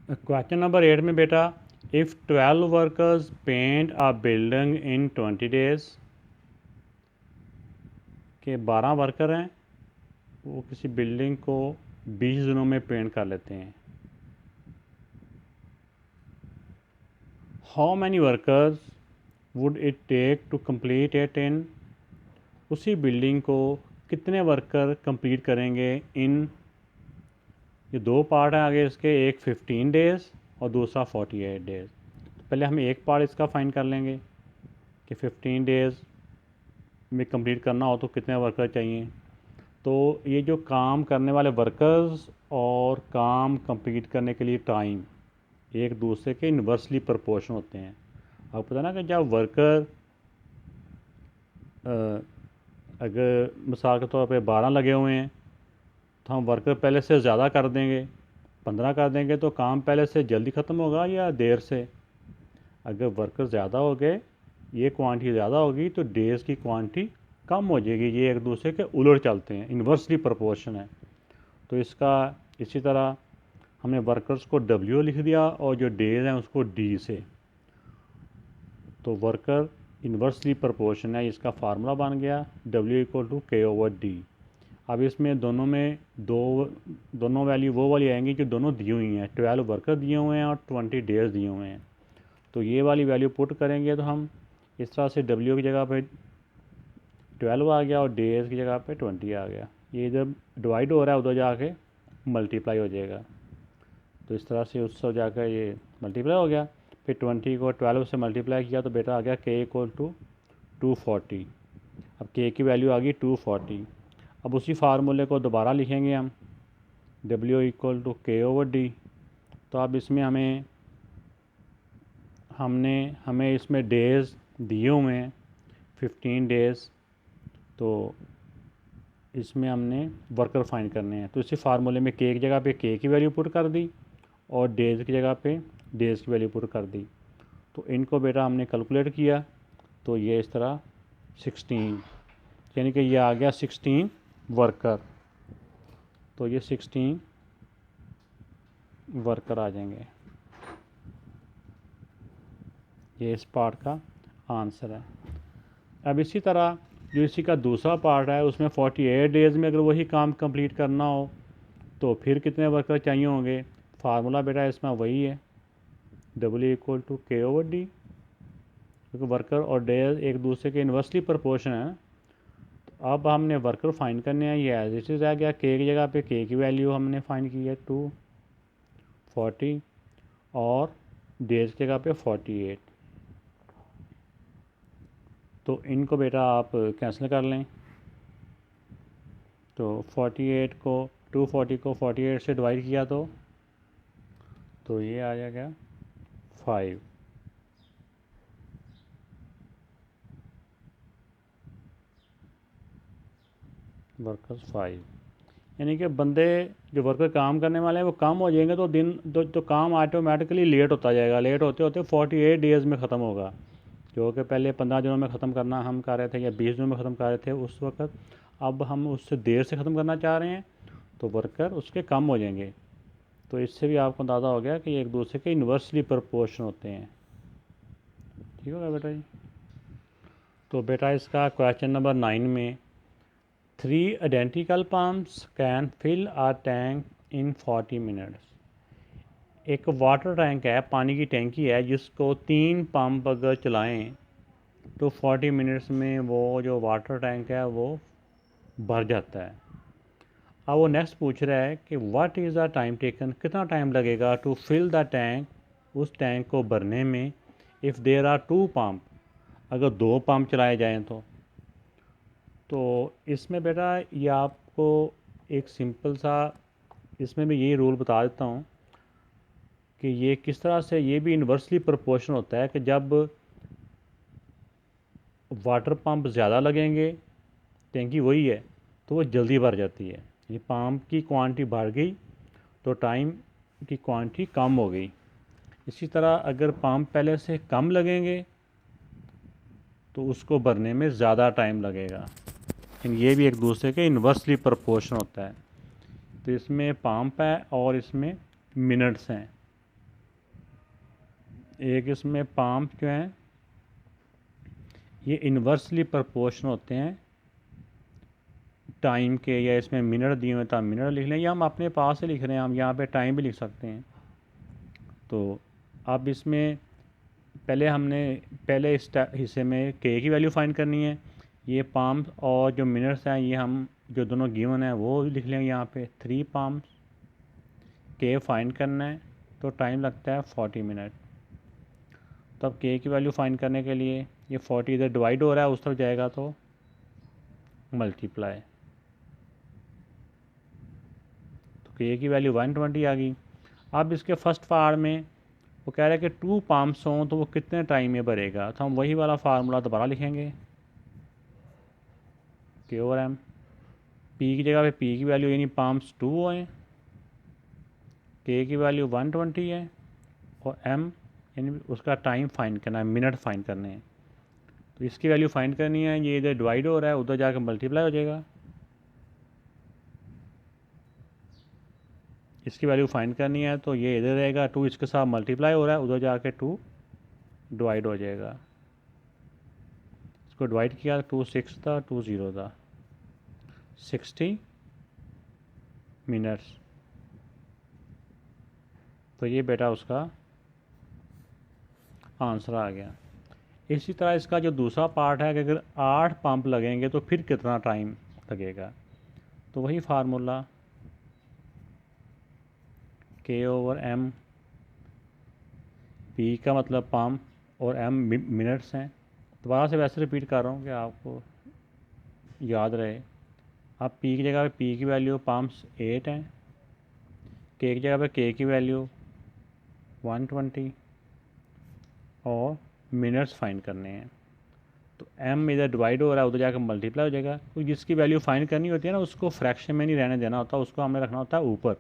Question number 8 में बेटा, if 12 workers paint a building in 20 days, के 12 वर्कर हैं, वो किसी बिल्डिंग को 20 दिनों में पेंट कर लेते हैं। How many workers would it take to complete it in, उसी बिल्डिंग को कितने वर्कर कंप्लीट करेंगे इन, ये दो पार्ट हैं आगे इसके, एक 15 डेज़ और दूसरा 48 डेज़। तो पहले हम एक पार्ट इसका फाइन कर लेंगे कि 15 डेज़ में कंप्लीट करना हो तो कितने वर्कर चाहिए। तो ये जो काम करने वाले वर्कर्स और काम कंप्लीट करने के लिए टाइम एक दूसरे के इन्वर्सली प्रोपोर्शन होते हैं। आपको पता ना कि जब वर्कर अगर मिसाल के तौर पे 12 लगे हुए हैं तो हम वर्कर पहले से ज़्यादा कर देंगे, 15 कर देंगे, तो काम पहले से जल्दी ख़त्म होगा या देर से। अगर वर्कर ज़्यादा हो गए, ये क्वांटिटी ज़्यादा होगी तो डेज़ की क्वांटिटी कम हो जाएगी। ये एक दूसरे के उलट चलते हैं, इन्वर्सली प्रोपोर्शन है। तो इसका इसी तरह हमने वर्कर्स को W लिख दिया और जो डेज हैं उसको D से, तो वर्कर इन्वर्सली प्रोपोर्शन है, इसका फार्मूला बन गया W=K/D। अब इसमें दोनों में दोनों वैल्यू वो वाली आएंगी जो दोनों दी हुई हैं, 12 वर्कर दिए हुए हैं और 20 डेज दिए हुए हैं। तो ये वाली वैल्यू पुट करेंगे तो हम इस तरह से W की जगह पे 12 आ गया और डेज की जगह पे 20 आ गया। ये जब डिवाइड हो रहा है उधर जाके मल्टीप्लाई हो जाएगा, तो इस तरह से उससे जाकर ये मल्टीप्लाई हो गया। फिर 20 को 12 से मल्टीप्लाई किया तो बेटा आ गया K=240। अब K की वैल्यू आ गई 240। अब उसी फार्मूले को दोबारा लिखेंगे हम, W=K/D। तो अब इसमें हमें इसमें डेज़ दिए हुए हैं 15 डेज़, तो इसमें हमने वर्कर फाइंड करने हैं। तो इसी फार्मूले में K की जगह पे K की वैल्यू पुट कर दी और डेज़ की जगह पे डेज़ की वैल्यू पुट कर दी। तो इनको बेटा हमने कैलकुलेट किया तो ये इस तरह 16, यानी कि ये आ गया 16 वर्कर। तो ये 16 वर्कर आ जाएंगे। ये इस पार्ट का आंसर है। अब इसी तरह जो इसी का दूसरा पार्ट है उसमें 48 डेज़ में अगर वही काम कंप्लीट करना हो तो फिर कितने वर्कर चाहिए होंगे। फार्मूला बेटा इसमें वही है, W=K/D, क्योंकि वर्कर और डेज एक दूसरे के इन्वर्सली प्रोपोर्शन है। तो अब हमने वर्कर फाइंड करने हैं, ये एज इट इज़ आ गया। K की जगह पे K की वैल्यू हमने फाइंड की है 240 और डेज की जगह पे 48। तो इनको बेटा आप कैंसिल कर लें, तो 48 को 240 को 48 से डिवाइड किया तो ये आ जाएगा 5। वर्कर्स 5, यानी कि बंदे जो वर्कर काम करने वाले हैं वो कम हो जाएंगे तो दिन तो काम ऑटोमेटिकली लेट होता जाएगा। लेट होते होते 48 डेज़ में ख़त्म होगा, जो कि पहले 15 दिनों में ख़त्म करना हम कर रहे थे या 20 दिनों में ख़त्म कर रहे थे उस वक्त। अब हम उससे देर से ख़त्म करना चाह रहे हैं तो वर्कर उसके कम हो जाएंगे। तो इससे भी आपको अंदाज़ा हो गया कि एक दूसरे के इन्वर्सली प्रोपोर्शन होते हैं। ठीक होगा बेटा जी। तो बेटा इसका क्वेश्चन नंबर 9 में 3 identical pumps can fill a tank in 40 minutes. एक वाटर टैंक है, पानी की टैंकी है, जिसको 3 पंप अगर चलाएं तो 40 मिनट्स में वो जो वाटर टैंक है वो भर जाता है। अब वो नेक्स्ट पूछ रहा है कि what is the time taken, कितना टाइम लगेगा टू फिल द टैंक, उस टैंक को भरने में, इफ़ देयर आर 2 पंप, अगर 2 पंप चलाए जाएँ तो इसमें बेटा ये आपको एक सिंपल सा इसमें भी यही रूल बता देता हूँ कि ये किस तरह से ये भी इन्वर्सली प्रोपोर्शन होता है कि जब वाटर पंप ज़्यादा लगेंगे, टैंकी वही है, तो वो जल्दी भर जाती है। ये पंप की क्वांटिटी बढ़ गई तो टाइम की क्वांटिटी कम हो गई। इसी तरह अगर पंप पहले से कम लगेंगे तो उसको भरने में ज़्यादा टाइम लगेगा। लेकिन ये भी एक दूसरे के इन्वर्सली प्रोपोर्शन होता है। तो इसमें पंप है और इसमें मिनट्स हैं। एक इसमें पाम्प जो हैं ये इन्वर्सली प्रोपोर्शनल होते हैं टाइम के, या इसमें मिनट दिए हुए तो हम मिनट लिख लें, या हम अपने पास से लिख रहे हैं, हम यहाँ पे टाइम भी लिख सकते हैं। तो अब इसमें पहले इस हिस्से में के की वैल्यू फाइंड करनी है। ये पाम्प और जो मिनट्स हैं ये हम जो दोनों गिवन है वो लिख लेंगे यहाँ पे 3 पाम्प। के फाइंड करना है तो टाइम लगता है 40 मिनट। तो अब के की वैल्यू फाइंड करने के लिए ये 40 इधर डिवाइड हो रहा है, उस तरफ जाएगा तो मल्टीप्लाई, तो के की वैल्यू 120 आ गई। अब इसके फर्स्ट पार्ट में वो कह रहा है कि 2 पाम्प्स हों तो वो कितने टाइम में भरेगा, तो हम वही वाला फार्मूला दोबारा लिखेंगे, के ओवर एम। पी की जगह पे पी की वैल्यू यानी पाम्प्स 2 हैं, के की वैल्यू 120 है, और एम यानी उसका टाइम फाइंड करना है, मिनट फाइंड करने हैं। तो इसकी वैल्यू फाइंड करनी है, ये इधर डिवाइड हो रहा है, उधर जाकर मल्टीप्लाई हो जाएगा। इसकी वैल्यू फाइंड करनी है तो ये इधर रहेगा, 2 इसके साथ मल्टीप्लाई हो रहा है, उधर जाके 2 डिवाइड हो जाएगा। इसको डिवाइड किया 2 6 था, 2 0 था, 60 मिनट्स। तो ये बेटा उसका आंसर आ गया। इसी तरह इसका जो दूसरा पार्ट है कि अगर 8 पंप लगेंगे तो फिर कितना टाइम लगेगा, तो वही फार्मूला के ओवर एम, पी का मतलब पंप और एम मिनट्स हैं। दोबारा से वैसे रिपीट कर रहा हूँ कि आपको याद रहे। अब पी की जगह पे पी की वैल्यू पंप्स 8 हैं, के की जगह पे के की वैल्यू 120 और मिनट्स फाइंड करने हैं। तो एम इधर डिवाइड हो रहा है, उधर जाकर मल्टीप्लाई हो जाएगा। तो जिसकी वैल्यू फाइंड करनी होती है ना उसको फ्रैक्शन में नहीं रहने देना होता, उसको हमने रखना होता है ऊपर।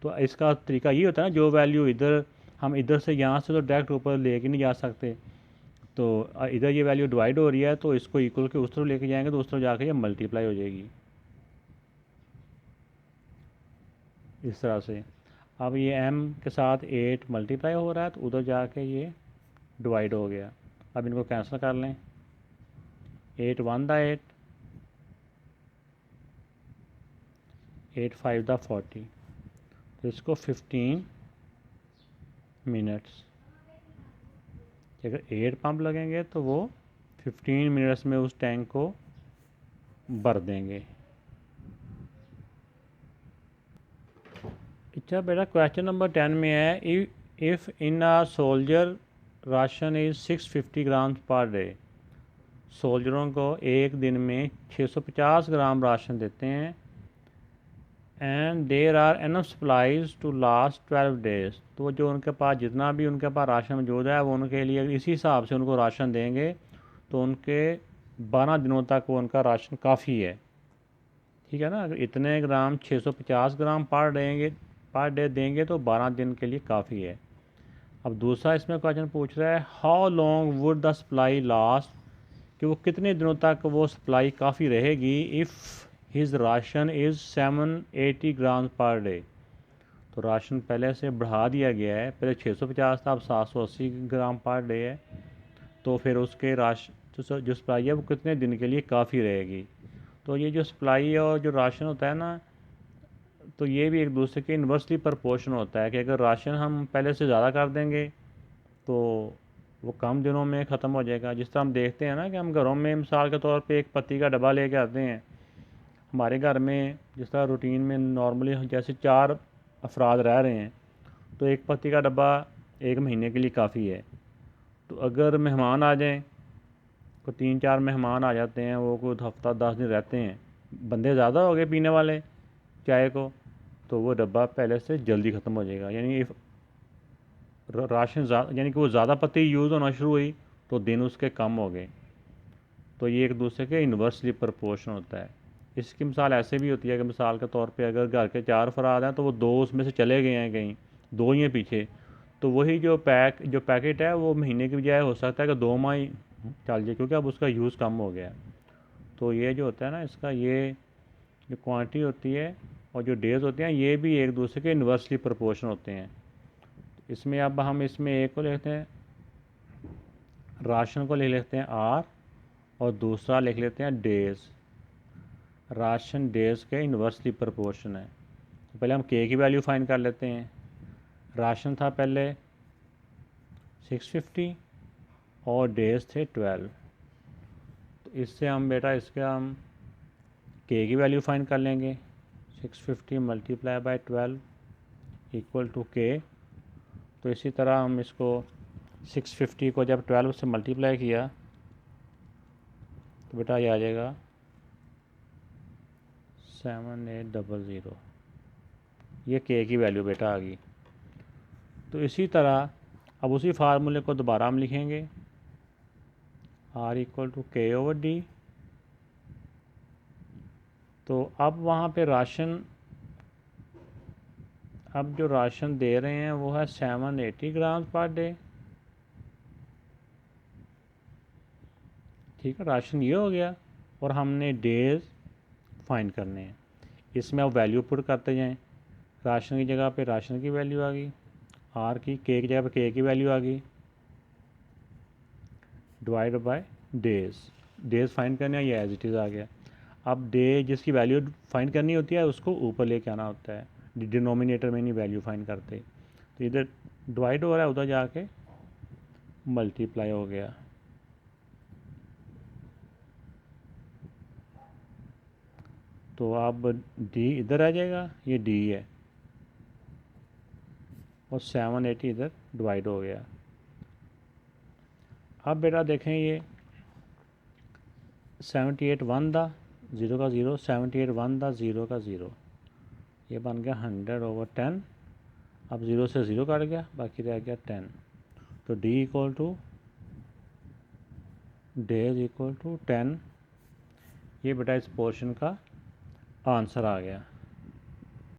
तो इसका तरीका ये होता है ना, जो वैल्यू इधर हम इधर से यहाँ से तो डायरेक्ट ऊपर लेके नहीं जा सकते, तो इधर ये वैल्यू डिवाइड हो रही है तो इसको इक्वल के उस तरफ लेके जाएंगे तो उस तरफ जाके ये मल्टीप्लाई हो जाएगी, इस तरह से। अब ये m के साथ 8 मल्टीप्लाई हो रहा है तो उधर जाके ये डिवाइड हो गया। अब इनको कैंसिल कर लें, 8 1 दा 8, 8 5 दा 40, तो इसको 15 मिनट्स। अगर 8 पंप लगेंगे तो वो 15 मिनट्स में उस टैंक को भर देंगे। अच्छा बेटा, क्वेश्चन नंबर 10 में है if in a soldier ration is 650 gram per day. सोल्जरों को एक दिन में 650 ग्राम राशन देते हैं, and there are enough supplies to last 12 days. तो जो उनके पास जितना भी उनके पास राशन मौजूद है वो उनके लिए इसी हिसाब से उनको राशन देंगे तो उनके 12 दिनों तक वो उनका राशन काफ़ी है। ठीक है ना, अगर इतने ग्राम 650 ग्राम पर डे देंगे तो 12 दिन के लिए काफ़ी है। अब दूसरा इसमें क्वेश्चन पूछ रहा है how long would the supply last, कि वो कितने दिनों तक वो सप्लाई काफ़ी रहेगी if his ration is 780 gram per day. तो राशन पहले से बढ़ा दिया गया है, पहले 650 था अब 780 ग्राम पर डे है, तो फिर उसके राशन जो सप्लाई है वो कितने दिन के लिए काफ़ी रहेगी। तो ये जो सप्लाई और जो राशन होता है ना, तो ये भी एक दूसरे के इन्वर्सली प्रोपोर्शन होता है कि अगर राशन हम पहले से ज़्यादा कर देंगे तो वो कम दिनों में ख़त्म हो जाएगा। जिस तरह हम देखते हैं ना कि हम घरों में मिसाल के तौर पे एक पत्ती का डब्बा लेके आते हैं, हमारे घर में जिस तरह रूटीन में नॉर्मली जैसे 4 अफराद रह रहे हैं तो एक पत्ती का डब्बा 1 महीने के लिए काफ़ी है। तो अगर मेहमान आ जाएँ, को 3 4 मेहमान आ जाते हैं, वो कुछ हफ्ता 10 दिन रहते हैं, बंदे ज़्यादा हो गए पीने वाले चाय को, तो वो डब्बा पहले से जल्दी ख़त्म हो जाएगा। यानी राशन यानी कि वो ज़्यादा पत्ती यूज़ होना शुरू हुई तो दिन उसके कम हो गए। तो ये एक दूसरे के इन्वर्सली प्रोपोर्शन होता है। इसकी मिसाल ऐसे भी होती है कि मिसाल के तौर पे अगर घर के 4 अफराद हैं तो वो 2 उसमें से चले गए हैं कहीं, 2 ही हैं पीछे, तो वही जो पैकेट है वो महीने की बजाय हो सकता है कि 2 माह ही चल जाए क्योंकि अब उसका यूज़ कम हो गया। तो ये जो होता है ना इसका, ये जो क्वांटिटी होती है और जो डेज़ होते हैं ये भी एक दूसरे के इन्वर्सली प्रोपोर्शन होते हैं। इसमें अब हम इसमें एक को लेते हैं राशन को लिख लेते हैं आर और दूसरा लिख लेते हैं डेज़। राशन डेज़ के इन्वर्सली प्रोपोर्शन है। तो पहले हम के की वैल्यू फाइंड कर लेते हैं। राशन था पहले 650 और डेज़ थे 12। तो इससे हम बेटा इसके हम के की वैल्यू फाइंड कर लेंगे। 650 मल्टीप्लाई बाय 12 इक्वल टू के। तो इसी तरह हम इसको 650 को जब 12 से मल्टीप्लाई किया तो बेटा ये आ जाएगा 7800। ये के की वैल्यू बेटा आ गई। तो इसी तरह अब उसी फार्मूले को दोबारा हम लिखेंगे, R इक्वल टू के ओवर डी। तो अब वहाँ पे राशन, अब जो राशन दे रहे हैं वो है 780 ग्राम पर डे। ठीक है, राशन ये हो गया और हमने डेज फाइंड करने हैं। इसमें अब वैल्यू पुट करते जाएं। राशन की जगह पे राशन की वैल्यू आ गई, आर की जगह पे के की वैल्यू आ गई, divide by days. Days find करने हैं, ये एज इट इज़ आ गया। अब डे जिसकी वैल्यू फाइंड करनी होती है उसको ऊपर लेके आना होता है, डिनोमिनेटर में नहीं वैल्यू फाइंड करते। तो इधर डिवाइड हो रहा है, उधर जाके मल्टीप्लाई हो गया। तो अब डी इधर आ जाएगा, ये डी है और 780 इधर डिवाइड हो गया। अब बेटा देखें ये 78 1 था, 0 का 0, 78 1 था, 0 का 0, ये बन गया 100/10। अब 0 से 0 कट गया, बाकी रह गया 10। तो D equal to days equal to 10। ये बेटा इस पोर्शन का आंसर आ गया।